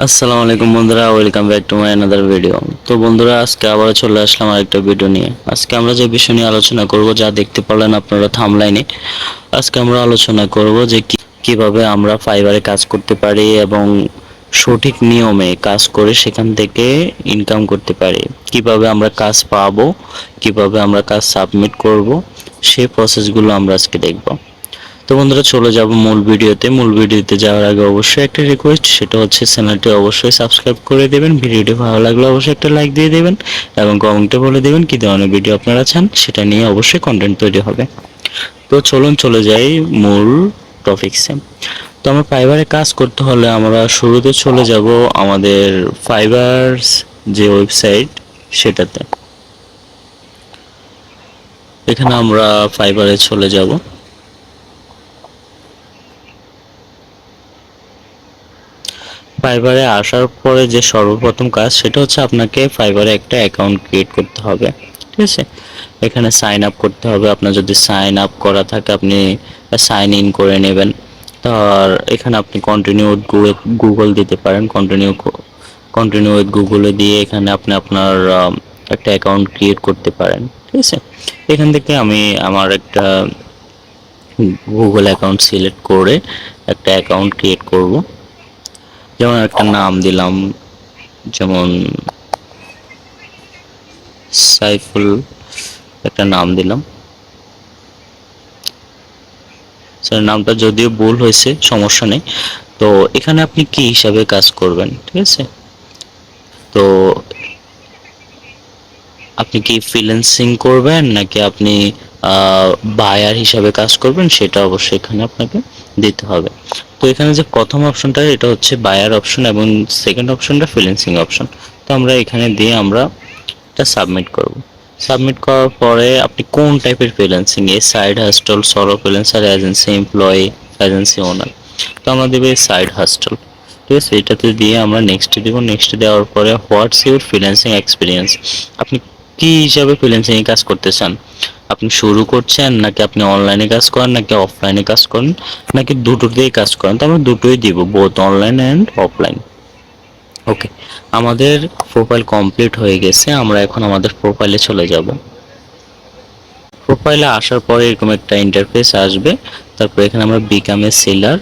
আসসালামু আলাইকুম বন্ধুরা, welcome back to my another video. তো বন্ধুরা, আজকে আবার চলে আসলাম আরেকটা ভিডিও নিয়ে। আজকে আমরা যে বিষয় নিয়ে আলোচনা করব, যা দেখতে পারলেন আপনারা থাম্বনেইলে, আজকে আমরা আলোচনা করব যে কিভাবে আমরা ফাইবারে কাজ করতে পারি এবং সঠিক নিয়মে কাজ করে সেখান থেকে ইনকাম করতে পারি। কিভাবে আমরা কাজ পাবো, কিভাবে আমরা কাজ সাবমিট করব, সেই প্রসেসগুলো আমরা আজকে দেখব। তো বন্ধুরা, চলে যাব মূল ভিডিওতে যাওয়ার আগে অবশ্যই একটা রিকোয়েস্ট, সেটা হচ্ছে চ্যানেলটি অবশ্যই সাবস্ক্রাইব করে দেবেন। ভিডিওটি ভালো লাগলে অবশ্যই একটা লাইক দিয়ে দেবেন এবং কমেন্টে বলে দেবেন কি ধরনের ভিডিও আপনারা চান, সেটা নিয়ে অবশ্যই কন্টেন্ট তৈরি হবে। তো চলুন চলে যাই মূল টপিকসে। তো আমরা ফাইবারে কাজ করতে হলে আমরা শুরুতে চলে যাব আমাদের ফাইবার যে ওয়েবসাইট সেটাতে। এখানে আমরা ফাইবারে চলে যাব। ফাইবারে আসার পরে যে সর্বপ্রথম কাজ, সেটা হচ্ছে আপনাকে ফাইবারে একটা অ্যাকাউন্ট ক্রিয়েট করতে হবে। ঠিক আছে, এখানে সাইন আপ করতে হবে। আপনার যদি সাইন আপ করা থাকে আপনি সাইন ইন করে নেবেন। আর এখানে আপনি কন্টিনিউ উইথ গুগল দিতে পারেন। কন্টিনিউ উইথ গুগলে দিয়ে এখানে আপনি আপনার একটা অ্যাকাউন্ট ক্রিয়েট করতে পারেন। ঠিক আছে, এখান থেকে আমি আমার একটা গুগল অ্যাকাউন্ট সিলেক্ট করে একটা অ্যাকাউন্ট ক্রিয়েট করব। যেমন একটা নাম দিলাম, যেমন সাইফুল একটা নাম দিলাম। স্যার, নামটা যদিও ভুল হয়েছে, সমস্যা নেই। তো এখানে আপনি কি হিসাবে কাজ করবেন, ঠিক আছে? তো আপনি কি ফ্রিল্যান্সিং করবেন নাকি আপনি বায়ার হিসাবে কাজ করবেন, সেটা অবশ্যই এখানে আপনাকে দিতে হবে। তো এখানে যে প্রথম অপশনটা, এটা হচ্ছে বায়ার অপশন এবং সেকেন্ড অপশনটা ফ্রিল্যান্সিং অপশন। তো আমরা এখানে দিয়ে আমরা এটা সাবমিট করব। সাবমিট করার পরে আপনি কোন টাইপের freelancing, a side hustle, solo freelancer, agency employee, agency owner. তো আমরা দেবো সাইড হাসল। ঠিক আছে, এটাতে দিয়ে আমরা নেক্সট দিব। নেক্সট দেওয়ার পরে হোয়াটস ইউর ফ্রিল্যান্সিং এক্সপিরিয়েন্স, আপনি কি হিসাবে ফ্রিল্যান্সিং এ কাজ করতে চান? আপনি শুরু করছেন নাকি আপনি অনলাইনে কাজ করেন নাকি অফলাইনে কাজ করেন নাকি দুটোতেই কাজ করেন? তো আমরা দুটোই দিব, বোথ অনলাইন অ্যান্ড অফলাইন। ওকে, আমাদের প্রোফাইল কমপ্লিট হয়ে গেছে। আমরা এখন আমাদের প্রোফাইলে চলে যাব। প্রোফাইলে আসার পরে এরকম একটা ইন্টারফেস আসবে। তারপর এখানে আমরা বিকাম এ সেলার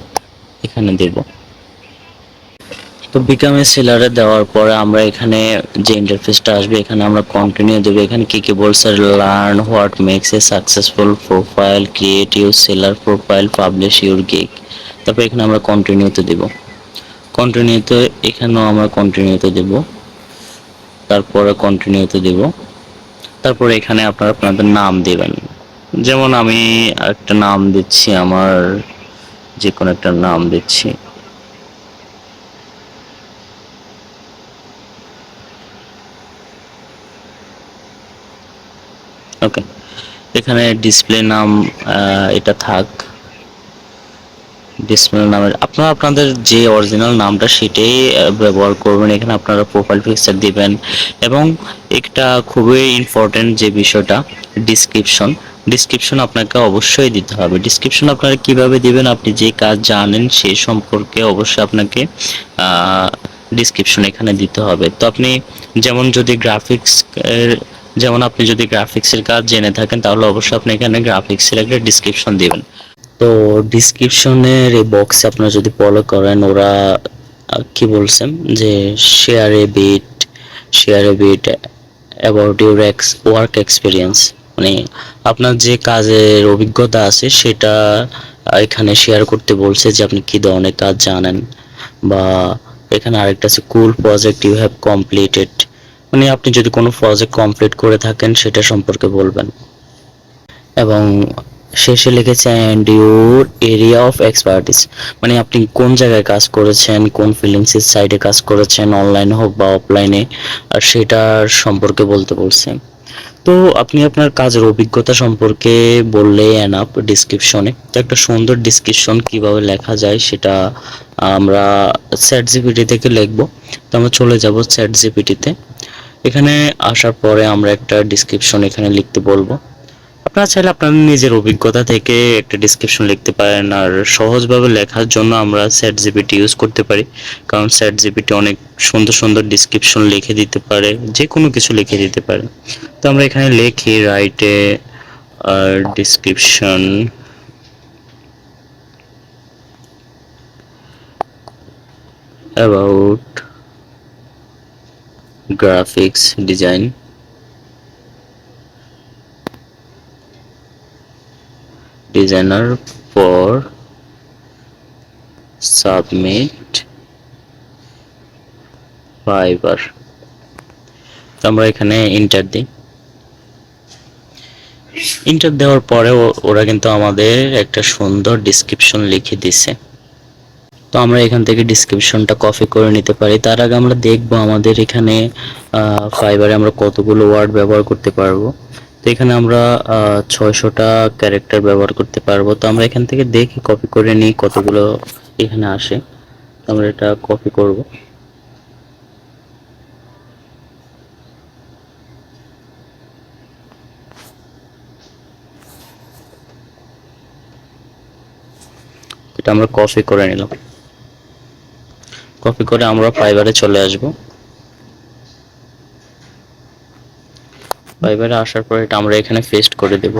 এখানে দেব। তো বিকাম এ সেলারে দেওয়ার পরে আমরা এখানে যে ইন্টারফেসটা আসবে, এখানে আমরা কন্টিনিউ দেব। এখানে কি কি বলছে, learn what makes a successful profile, create your seller profile, publish your gig. তারপর এখানে আমরা কন্টিনিউতে দেব। কন্টিনিউতে এখানেও আমরা কন্টিনিউতে দেব। তারপরে কন্টিনিউতে দেব। তারপরে এখানে আপনারা আপনাদের নাম দিবেন। যেমন আমি একটা নাম দিচ্ছি, আমার যে কোনো একটা নাম দিচ্ছি। ওকে, এখানে ডিসপ্লে নাম এটা থাক। ডিসপ্লে নামের আপনারা আপনাদের যে অরিজিনাল নামটা সেটাই ব্যবহার করবেন। এখানে আপনারা প্রোফাইল পিকচার দিবেন এবং একটা খুবই ইম্পর্টেন্ট যে বিষয়টা, ডিসক্রিপশন। ডিসক্রিপশন আপনাকে অবশ্যই দিতে হবে। ডিসক্রিপশন আপনারা কিভাবে দিবেন, আপনি যে কাজ জানেন সেই সম্পর্কে অবশ্যই আপনাকে ডিসক্রিপশন এখানে দিতে হবে। তো আপনি যেমন যদি গ্রাফিক্স যেমন আপনি যদি গ্রাফিক্সের কাজ জেনে থাকেন তাহলে অবশ্যই আপনি এখানে গ্রাফিক্সের একটা ডিসক্রিপশন দিবেন। তো ডিসক্রিপশনের এই বক্সে আপনারা যদি ফলো করেন, ওরা কি বলছেন যে share a bit about your work experience, মানে আপনার যে কাজের অভিজ্ঞতা আছে সেটা এখানে শেয়ার করতে বলছে, যে আপনি কি ধরনের কাজ জানেন। বা এখানে আরেকটা আছে কুল প্রজেক্ট ইউ হ্যাভ কমপ্লিটেড, মানে আপনি যদি কোনো প্রজেক্ট কমপ্লিট করে থাকেন সেটা সম্পর্কে বলবেন। এবং শেষে লিখেছে and your area of expertise, মানে আপনি কোন জায়গায় কাজ করেছেন, কোন ফ্রিল্যান্সিং সাইটে কাজ করেছেন, অনলাইনে হোক বা অফলাইনে, আর সেটার সম্পর্কে বলতে বলছে। তো আপনি আপনার কাজের অভিজ্ঞতা সম্পর্কে বললে এনাফ ডিসক্রিপশনে। তো একটা সুন্দর ডিসক্রিপশন কিভাবে লেখা যায় সেটা আমরা চ্যাট জিপিটি থেকে লিখবো। তো আমরা চলে যাব চ্যাট জিপিটিতে। এখানে আসার পরে আমরা একটা ডিসক্রিপশন এখানে লিখতে বলবো। আপনারা চাইলে আপনাদের নিজের অভিজ্ঞতা থেকে একটা ডেসক্রিপশন লিখতে পারেন, আর সহজভাবে লেখার জন্য আমরা চ্যাট জিপিটি ইউজ করতে পারি, কারণ চ্যাট জিপিটি অনেক সুন্দর সুন্দর ডেসক্রিপশন লিখে দিতে পারে, যে কোনো কিছু লিখে দিতে পারে। তো আমরা এখানে লিখি রাইটে আর description about graphics design designer for submit Fiverr. তো আমরা এখানে ইন্টার দিই। ইন্টার দেওয়ার পরে ওরা কিন্তু আমাদের একটা সুন্দর ডেসক্রিপশন লিখে দিছে। তো আমরা এখান থেকে ডেসক্রিপশনটা কপি করে নিতে পারি। তার আগে আমরা দেখব আমাদের এখানে ফাইবারে আমরা কতগুলো ওয়ার্ড ব্যবহার করতে পারবো। তো এখানে আমরা 600টা ক্যারেক্টার ব্যবহার করতে পারবো। তো আমরা এখান থেকে দেখি কপি করে নিই কতগুলো এখানে আসে। তো আমরা এটা কপি করব। এটা আমরা কপি করে নিলাম। কপি করে আমরা ফাইবারে চলে আসব। ফাইবারে আসার পর এটা আমরা এখানে পেস্ট করে দেব।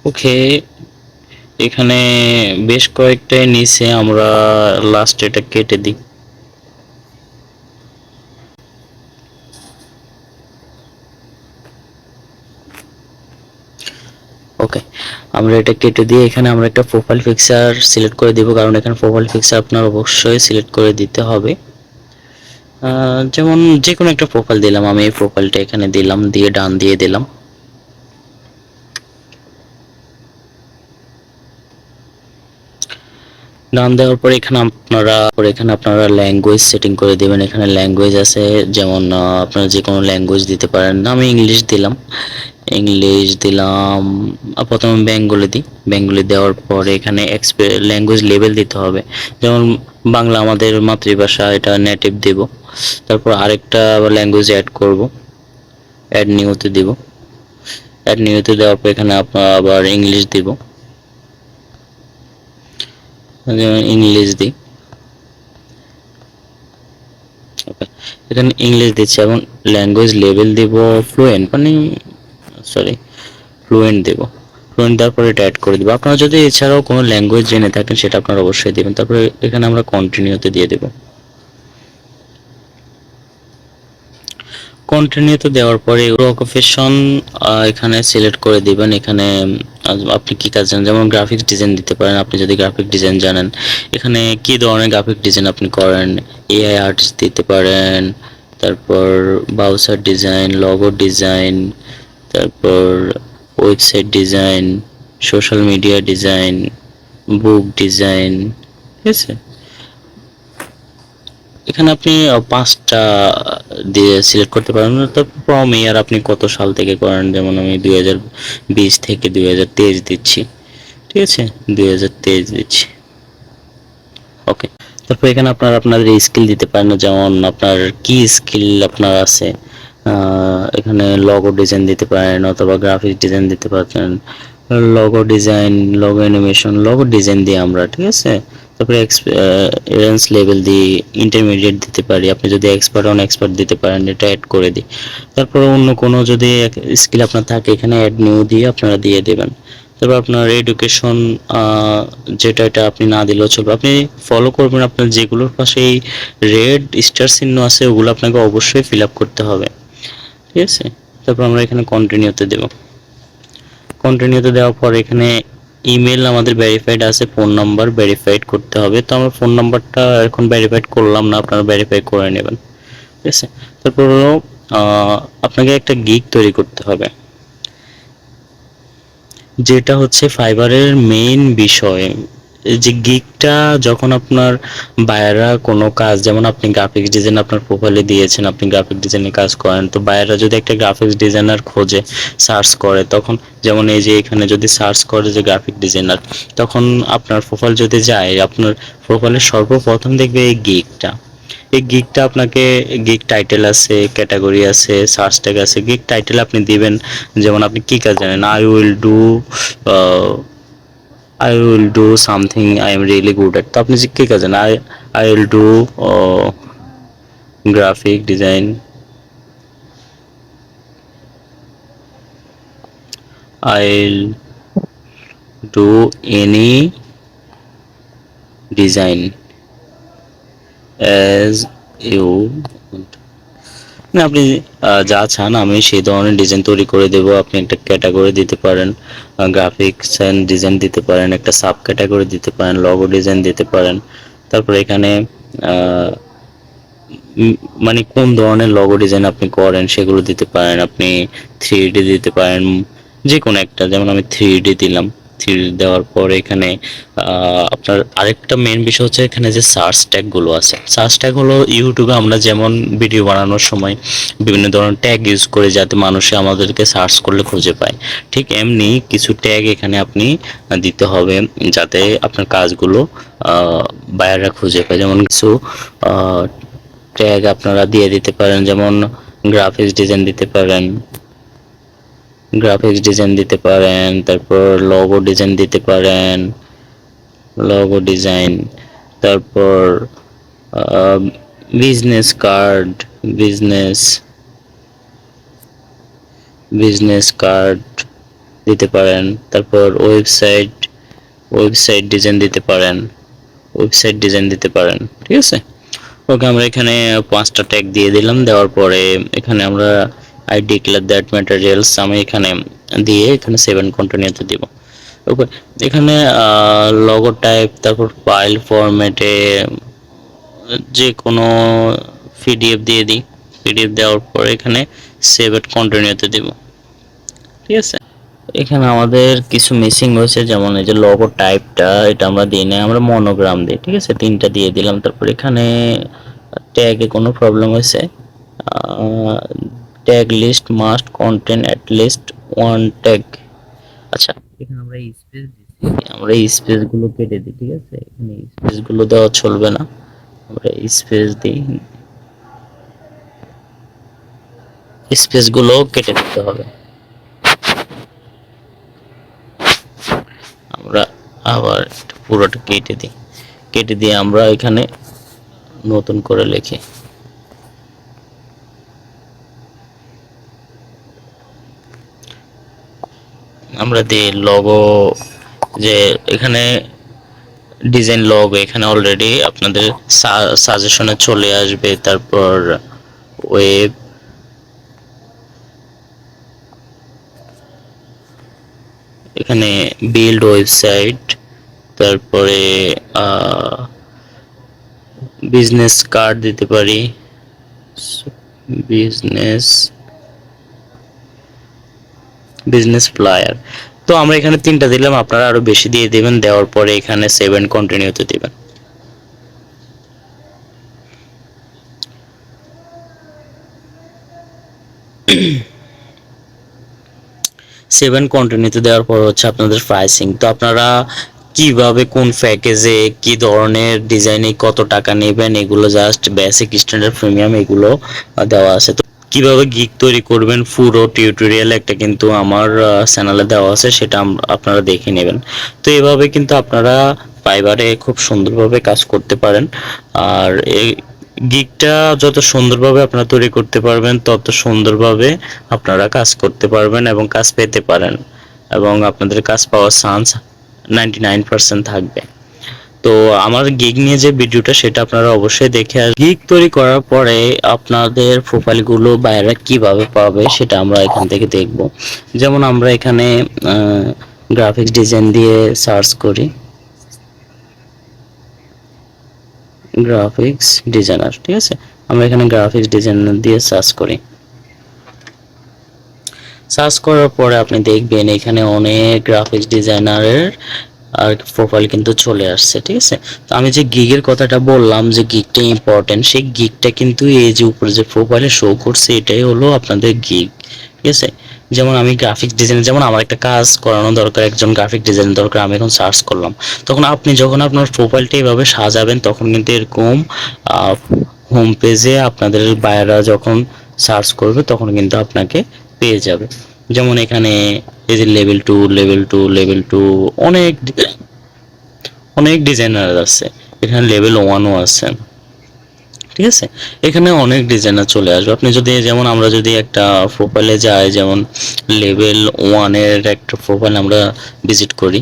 ওকে, এখানে বেশ কয়েকটা নিচে আমরা লাস্ট এটা কেটে দিই। ওকে, আমরা এটা কেটে দিয়ে এখানে আমরা একটা প্রোফাইল পিকচার সিলেক্ট করে দিব, কারণ এখানে প্রোফাইল পিকচার আপনার অবশ্যই সিলেক্ট করে দিতে হবে। যেমন যে কোনো একটা প্রোফাইল দিলাম, আমি এই প্রোফাইলটা এখানে দিলাম, দিয়ে ডান দিয়ে দিলাম। ডান দেওয়ার পরে এখানে আপনারা ল্যাঙ্গুয়েজ সেটিং করে দেবেন। এখানে ল্যাঙ্গুয়েজ আছে, যেমন আপনারা যে কোনো ল্যাঙ্গুয়েজ দিতে পারেন। আমি ইংলিশ দিলাম। প্রথমে বেঙ্গলি দিই। বেঙ্গলি দেওয়ার পরে এখানে ল্যাঙ্গুয়েজ লেভেল দিতে হবে, যেমন বাংলা আমাদের মাতৃভাষা, এটা নেটিভ দেব। তারপর আরেকটা ল্যাঙ্গুয়েজ অ্যাড করব, অ্যাড নিউতে দিব। অ্যাড নিউতে দেওয়ার পর এখানে আপনারা আবার ইংলিশ দিব, ইংলিশ দিই। ওকে, এখানে ইংলিশ দিচ্ছি এবং ল্যাঙ্গুয়েজ লেভেল দিব ফ্লুয়েন্ট, মানে ফ্লুয়েন্ট দেব। ফ্লুয়েন্ট দেওয়ার পরে এটা অ্যাড করে দেবো। আপনারা যদি এছাড়াও কোনো ল্যাঙ্গুয়েজ জেনে থাকেন সেটা আপনারা অবশ্যই দেবেন। তারপরে এখানে আমরা কন্টিনিউতে দিয়ে দেব। কন্টিনিউতে দেওয়ার পরে অকুপেশন এখানে সিলেক্ট করে দিবেন। এখানে আপনি কি কাজ জানেন, যেমন গ্রাফিক্স ডিজাইন দিতে পারেন, আপনি যদি গ্রাফিক ডিজাইন জানেন। এখানে কি ধরনের গ্রাফিক ডিজাইন আপনি করেন, এআই আর্টস দিতে পারেন, তারপর ব্রাউজার ডিজাইন, লোগো ডিজাইন, তারপর website design, social media design, book design, ঠিক আছে। এখানে আপনি 5টা দিয়ে সিলেক্ট করতে পারেন। তো ফ্রম ইয়ার আপনি কত সাল থেকে করেন, যেমন আমি 2020 থেকে 2023 দিচ্ছি, ঠিক আছে, 2023 দিচ্ছি। ওকে, তারপর এখানে আপনারা আপনাদের স্কিল দিতে পারেন, যেমন আপনার কি স্কিল আপনার আছে। এখানে লগো ডিজাইন দিতে পারেন অথবা গ্রাফিক্স ডিজাইন দিতে পারেন। Logo design, logo animation, logo design দিয়ে আমরা, ঠিক আছে। তারপরে এক্সপিরিয়েন্স লেভেল দিয়ে ইন্টারমিডিয়েট দিতে পারি। আপনি যদি এক্সপার্ট হন এক্সপার্ট দিতে পারেন, এটা অ্যাড করে দিই। তারপরে অন্য কোনো যদি স্কিল আপনার থাকে এখানে অ্যাড নিউ দিয়ে আপনারা দিয়ে দেবেন। তারপর আপনার এডুকেশন, যেটা এটা আপনি না দিলেও চলবে, আপনি ফলো করবেন। আপনার যেগুলোর পাশে এই রেড স্টার চিহ্ন আছে ওগুলো আপনাকে অবশ্যই ফিল আপ করতে হবে, ঠিক আছে। তারপর আমরা এখানে কন্টিনিউতে দেব। কন্টিনিউতে দেওয়ার পর এখানে ইমেল আমাদের ভেরিফাইড আছে, ফোন নাম্বার ভেরিফাইড করতে হবে। তো আমরা ফোন নাম্বারটা এখন ভেরিফাইড করলাম না, আপনারা ভেরিফাই করে নেবেন, ঠিক আছে। তারপর হলো আপনাকে একটা গিগ তৈরি করতে হবে, যেটা হচ্ছে ফাইবারের মেইন বিষয়। যে গিগটা যখন আপনার বায়াররা কোনো কাজ, যেমন আপনি গ্রাফিক্স ডিজাইন আপনার প্রোফাইলে দিয়েছেন, আপনি গ্রাফিক ডিজাইনে কাজ করেন, তো বায়াররা যদি একটা গ্রাফিক্স ডিজাইনার খোঁজে, সার্চ করে, তখন যেমন এই যে এখানে যদি সার্চ করে যে গ্রাফিক ডিজাইনার, তখন আপনার প্রোফাইল যদি যায়, আপনার প্রোফাইলে সর্বপ্রথম দেখবে এই গিগটা। এই গিগটা আপনাকে, গিগ টাইটেল আছে, ক্যাটাগরি আছে, সার্চ ট্যাগ আছে। গিগ টাইটেল আপনি দিবেন যেমন আপনি কি কাজ জানেন, I will do something I am really good at. তো আপনি যে কি কাজ জানেন, I will do graphic design, I will do any design as you, না আপনি যা চান আমি সেই ধরনের ডিজাইন তৈরি করে দেব। আপনি একটা ক্যাটাগরি দিতে পারেন, গ্রাফিক্স এন্ড ডিজাইন দিতে পারেন, একটা সাব ক্যাটাগরি দিতে পারেন, লগো ডিজাইন দিতে পারেন। তারপরে এখানে আহ, মানে কোন ধরনের লগো ডিজাইন আপনি করেন সেগুলো দিতে পারেন। আপনি 3D দিতে পারেন, যে কোনো একটা, যেমন আমি 3D দিলাম। 3D দেওয়ার পর এখানে আপনার আরেকটা মেন বিষয় হচ্ছে এখানে যে সার্চ ট্যাগ গুলো আছে। সার্চ ট্যাগ হলো ইউটিউবে আমরা যেমন ভিডিও বানানোর সময় বিভিন্ন ধরনের ট্যাগ ইউজ করি যাতে মানুষে আমাদেরকে সার্চ করলে খুঁজে পায়, ঠিক এমনি কিছু ট্যাগ এখানে আপনি দিতে হবে যাতে আপনার কাজগুলো বায়াররা খুঁজে পায়। যেমন কিছু ট্যাগ আপনারা দিয়ে দিতে পারেন, যেমন গ্রাফিক্স ডিজাইন দিতে পারেন, তারপর লগো ডিজাইন, তারপর business card, business business card দিতে পারেন। তারপর ওয়েবসাইট ডিজাইন দিতে পারেন, ঠিক আছে। ওকে, আমরা এখানে 5টা ট্যাগ দিয়ে দিলাম। দেওয়ার পরে এখানে আমরা আই ডিক্লেয়ার দ্যাট ম্যাটেরিয়ালস আমি এখানে দিয়ে এখানে 7 কন্টিনিউতে দিব। ওকে, এখানে লগো টাইপ, তারপর ফাইল ফরম্যাটে যে কোনো পিডিএফ দিয়ে দিই। পিডিএফ দেওয়ার পরে এখানে সেভ এট কন্টিনিউতে দিব, ঠিক আছে। এখানে আমাদের কিছু মিসিং হয়েছে, যেমন এই যে লোগো টাইপটা এটা আমরা দিই না, আমরা মনোগ্রাম দিই, ঠিক আছে। 3টা দিয়ে দিলাম। তারপর এখানে ট্যাগে কোনো প্রবলেম হয়েছে, tag list must contain at least 1 tag. আচ্ছা, এখানে আমরা স্পেস দিচ্ছি, আমরা এই স্পেস গুলো কেটে দিই, ঠিক আছে। এখানে স্পেস গুলো দেওয়া চলবে না, আমরা স্পেস দিই, স্পেস গুলো কেটে দিতে হবে। আমরা আবার পুরোটা কেটে দিয়ে আমরা এখানে নতুন করে লিখি। আমরা দিই লগো, যে এখানে ডিজাইন লগো এখানে অলরেডি আপনাদের সাজেশনে চলে আসবে। তারপর ওয়েব, এখানে বিল্ড ওয়েবসাইট, তারপরে বিজনেস কার্ড দিতে পারি, বিজনেস ফ্লায়ার। তো আমরা এখানে 3টা দিলাম, আপনারা আরো বেশি দিয়ে দিবেন। দেওয়ার পরে এখানে 7 কন্টিনিউতে দিবেন। 7 কন্টিনিউতে দেওয়ার পর হচ্ছে আপনাদের প্রাইসিং। তো আপনারা কিভাবে কোন প্যাকেজে কি ধরনের ডিজাইনে কত টাকা নেবেন এগুলো জাস্ট বেসিক, স্ট্যান্ডার্ড, প্রিমিয়াম এগুলো দেওয়া আছে। তো কিভাবে গিগ তৈরি করবেন পুরো টিউটোরিয়াল একটা কিন্তু আমার চ্যানেলে দেওয়া আছে, সেটা আপনারা দেখে নেবেন। তো এভাবে কিন্তু আপনারা ফাইবারে খুব সুন্দরভাবে কাজ করতে পারেন। আর এই গিগটা যত সুন্দরভাবে আপনারা তৈরি করতে পারবেন তত সুন্দরভাবে আপনারা কাজ করতে পারবেন এবং কাজ পেতে পারেন, এবং আপনাদের কাজ পাওয়ার চান্স 99% থাকবে। তো আমার গিগ নিয়ে যে ভিডিওটা সেটা আপনারা অবশ্যই দেখে আসবেন। গিগ তৈরি করার পরে আপনাদের প্রোফাইলগুলো বাইরে কিভাবে পাবে সেটা আমরা এখান থেকে দেখব। যেমন আমরা এখানে গ্রাফিক্স ডিজাইন দিয়ে সার্চ করি, গ্রাফিক্স ডিজাইনার, ঠিক আছে। আমরা এখানে গ্রাফিক্স ডিজাইনার দিয়ে সার্চ করি। সার্চ করার পরে আপনি দেখবেন এখানে অনেক গ্রাফিক্স ডিজাইনারের আর প্রোফাইল কিন্তু চলে আসছে, ঠিক আছে। তো আমি যে গিগের কথাটা বললাম যে গিগটা ইম্পর্টেন্ট, সেই গিগটা কিন্তু এই যে উপরে যে প্রোফাইলে শো করছে এটাই হলো আপনাদের গিগ, ঠিক আছে। যেমন আমি গ্রাফিক্স ডিজাইন, যেমন আমার একটা কাজ করানো দরকার, একজন গ্রাফিক ডিজাইন দরকার, আমি এখন সার্চ করলাম, তখন আপনি যখন আপনার প্রোফাইলটা এইভাবে সাজাবেন তখন কিন্তু এরকম হোম পেজে আপনাদের বায়াররা যখন সার্চ করবে তখন কিন্তু আপনাকে পেয়ে যাবে। যেমন এখানে এই যে লেভেল 2 অনেক অনেক ডিজাইনার আছে, এখানে লেভেল 1ও আছে, ঠিক আছে। এখানে অনেক ডিজাইনার চলে আসবে। আপনি যদি যেমন আমরা যদি একটা প্রোফাইলে যাই, যেমন লেভেল 1 এর একটা প্রোফাইল আমরা ভিজিট করি।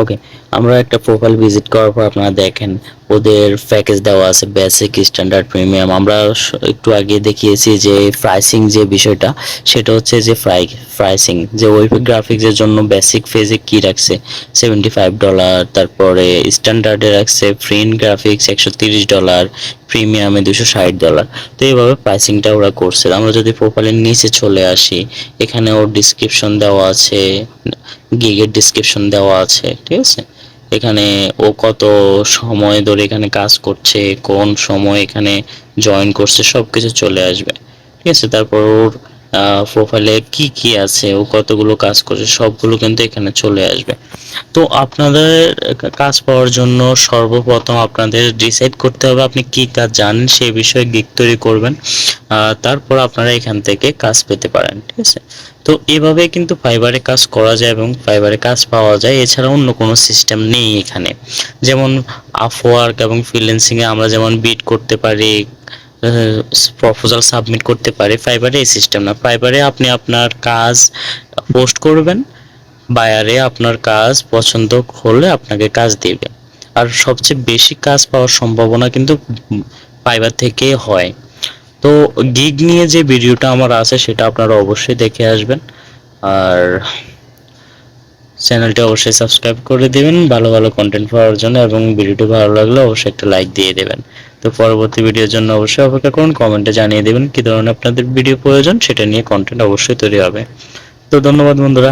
ওকে, আমরা একটা প্রোফাইল ভিজিট করার পর আপনারা দেখেন ওদের প্যাকেজ দেওয়া আছে বেসিক, স্ট্যান্ডার্ড, প্রিমিয়াম। আমরা একটু আগে দেখিয়েছি যে প্রাইসিং যে বিষয়টা, সেটা হচ্ছে যে প্রাইসিং যে ওয়েব গ্রাফিক্সের জন্য বেসিক ফেজে কি রাখছে $75, তারপরে স্ট্যান্ডার্ডে রাখছে প্রিন্ট গ্রাফিক্স $130, প্রিমিয়ামে $260। তো এইভাবে প্রাইসিংটা ওরা করছে। আমরা যদি প্রোফাইলের নিচে চলে আসি, এখানে ওর ডিসক্রিপশন দেওয়া আছে, গিগের ডিসক্রিপশন দেওয়া আছে, ঠিক আছে। এখানে ও কত সময় ধরে এখানে কাজ করছে, কোন সময় এখানে জয়েন করছে, সব কিছু চলে আসবে, ঠিক আছে। তারপর ওর প্রোফাইলে কি কি আছে, ও কতগুলো কাজ করছে, সবগুলো কিন্তু এখানে চলে আসবে। তো আপনাদের কাজ পাওয়ার জন্য সর্বপ্রথম আপনাদের ডিসাইড করতে হবে আপনি কি কাজ জানেন, সেই বিষয়ে গিগ তৈরি করবেন। তারপর আপনারা এখান থেকে কাজ পেতে পারেন, ঠিক আছে। তো এভাবে কিন্তু ফাইবারে কাজ করা যায় এবং ফাইবারে কাজ পাওয়া যায়, এছাড়া অন্য কোনো সিস্টেম নেই এখানে। যেমন আপওয়ার্ক এবং ফ্রিল্যান্সিংয়ে আমরা যেমন বিড করতে পারি, প্রপোজাল সাবমিট করতে পারি, ফাইবারে এই সিস্টেম না। ফাইবারে আপনি আপনার কাজ পোস্ট করবেন, বায়ারে আপনার কাজ পছন্দ হলে আপনাকে কাজ দিবে। আর সবচেয়ে বেশি কাজ পাওয়ার সম্ভাবনা কিন্তু ফাইবার থেকে হয়। তো গিগ নিয়ে যে ভিডিওটা আমার আছে সেটা আপনারা অবশ্যই দেখে আসবেন। আর চ্যানেলটা অবশ্যই সাবস্ক্রাইব করে দেবেন ভালো ভালো কন্টেন্ট পাওয়ার জন্য, এবং ভিডিওটি ভালো লাগলে অবশ্যই একটা লাইক দিয়ে দেবেন। তো পরবর্তী ভিডিওর জন্য অবশ্যই অপেক্ষা করুন, কমেন্টে জানিয়ে দেবেন কি ধরনের আপনাদের ভিডিও প্রয়োজন, সেটা নিয়ে কন্টেন্ট অবশ্যই তৈরি হবে। তো ধন্যবাদ বন্ধুরা।